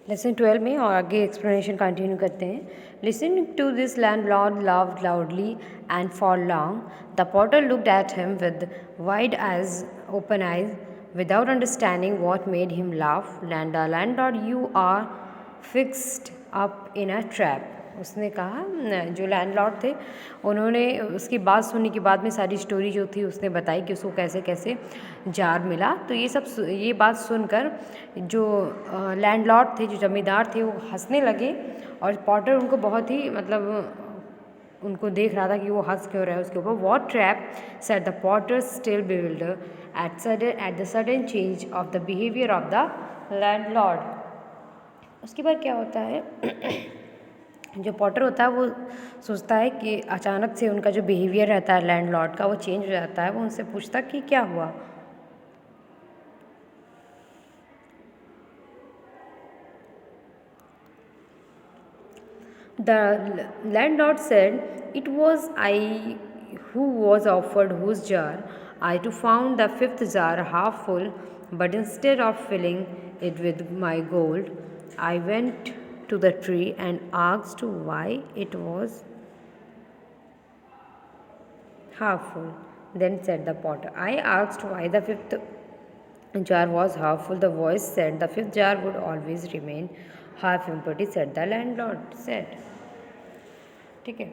Lesson 12 में और आगे एक्सप्लेनेशन कंटिन्यू करते हैं. Listening to this landlord laughed loudly and for long. The porter looked at him with wide eyes, open eyes, without understanding what made him laugh. Landlord, you are fixed up in a trap. उसने कहा, जो landlord थे उन्होंने उसकी बात सुनने के बाद में सारी स्टोरी जो थी उसने बताई कि उसको कैसे कैसे जार मिला. तो ये बात सुनकर जो लैंडलॉर्ड थे, जो ज़मींदार थे, वो हंसने लगे और पॉटर उनको बहुत ही उनको देख रहा था कि वो हंस क्यों रहा है उसके ऊपर. What trap, said the Potter still builder at the sudden change of the behaviour of the landlord. उसके बाद क्या होता है, जो पॉटर होता है वो सोचता है कि अचानक से उनका जो बिहेवियर रहता है लैंडलॉर्ड का वो चेंज हो जाता है. वो उनसे पूछता कि क्या हुआ. The landlord said, "It was I who was offered whose jar. I too found the fifth jar half full, but instead of filling it with my gold, I went to the tree and asked why it was half full. Then said the potter, I asked why the fifth jar was half full. The voice said the fifth jar would always remain half empty, said the landlord said. ठीक है.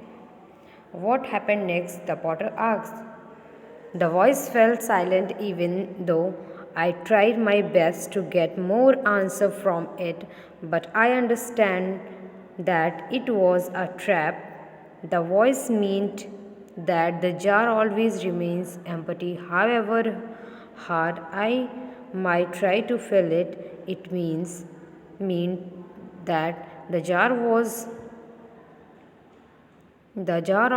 What happened next? The potter asked. The voice fell silent even though I tried my best to get more answer from it, but I understand that it was a trap. The voice meant that the jar always remains empty, however hard I might try to fill it. It mean that the jar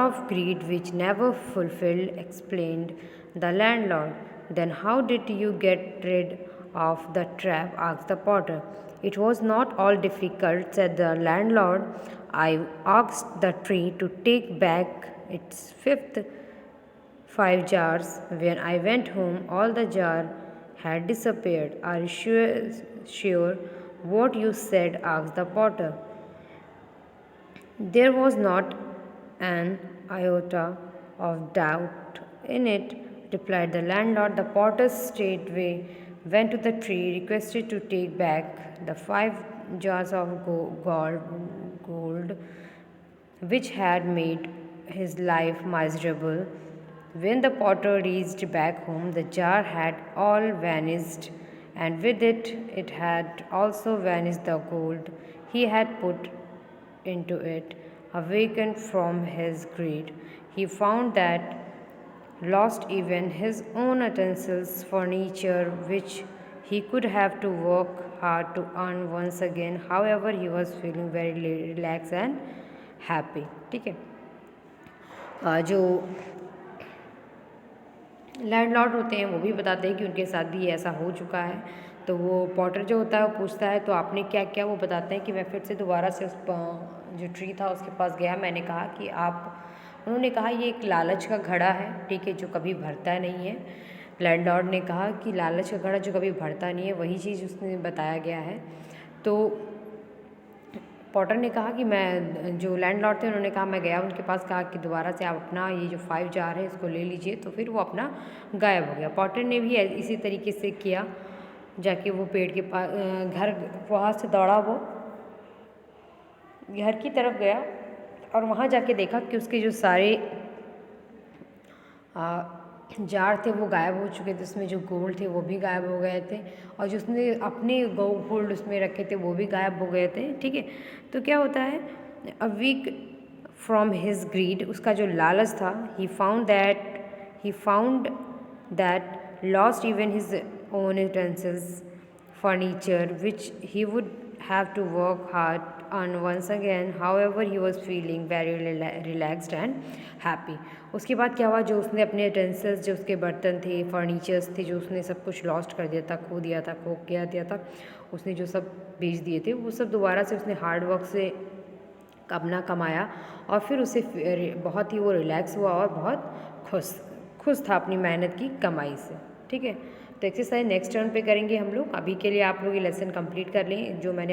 of greed which never fulfilled, explained the landlord. Then how did you get rid of the trap? Asked the potter. It was not all difficult, said the landlord. I asked the tree to take back its five jars. When I went home, all the jar had disappeared. Are you sure what you said? Asked the potter. There was not an iota of doubt in it, replied the landlord. The potter straightway went to the tree, requested to take back the 5 jars of gold which had made his life miserable. When the potter reached back home, the jar had all vanished, and with it had also vanished the gold he had put into it. Awakened from his greed, he found that lost even his own utensils, furniture, which he could have to work hard to earn once again. However, he was feeling very relaxed and happy. ठीक है. जो landlord होते हैं वो भी बताते हैं कि उनके साथ भी ऐसा हो चुका है. तो वो पॉटर जो होता है वो पूछता है तो आपने क्या क्या, वो बताते हैं कि मैं फिर से दोबारा से उस जो ट्री था उसके पास गया. मैंने कहा कि उन्होंने कहा ये एक लालच का घड़ा है, ठीक है, जो कभी भरता नहीं है. लैंडलॉर्ड ने कहा कि लालच का घड़ा जो कभी भरता नहीं है, वही चीज़ उसने बताया गया है. तो पॉटर ने कहा कि मैं, जो लैंडलॉर्ड थे उन्होंने कहा, मैं गया उनके पास, कहा कि दोबारा से आप अपना ये जो 5 जार है इसको ले लीजिए. तो फिर वो अपना गायब हो गया. पॉटर ने भी इसी तरीके से किया. जाके वो पेड़ के पास घर, वहाँ से दौड़ा, वो घर की तरफ गया और वहाँ जाके देखा कि उसके जो सारे जार थे वो गायब हो चुके थे. उसमें जो गोल्ड थे वो भी गायब हो गए थे और जो उसने अपने गोल्ड उसमें रखे थे वो भी गायब हो गए थे. ठीक है. तो क्या होता है, a week from his greed, उसका जो लालच था, he found that lost even his own utensils, furniture, which he would have to work hard on once again. However, he was feeling very relaxed and happy. उसके बाद क्या हुआ, जो उसने अपने utensils, जो उसके बर्तन थे, फर्नीचर्स थे, जो उसने सब कुछ लॉस्ट कर दिया था, खो दिया था, उसने जो सब बेच दिए थे, वो सब दोबारा से उसने हार्ड वर्क से अपना कमाया और फिर उसे बहुत ही वो रिलैक्स हुआ और बहुत खुश था अपनी मेहनत की कमाई से. ठीक है. तो एक्सरसाइज नेक्स्ट टर्न पे करेंगे हम लोग. अभी के लिए आप लोग ये लेसन कंप्लीट कर लें जो मैंने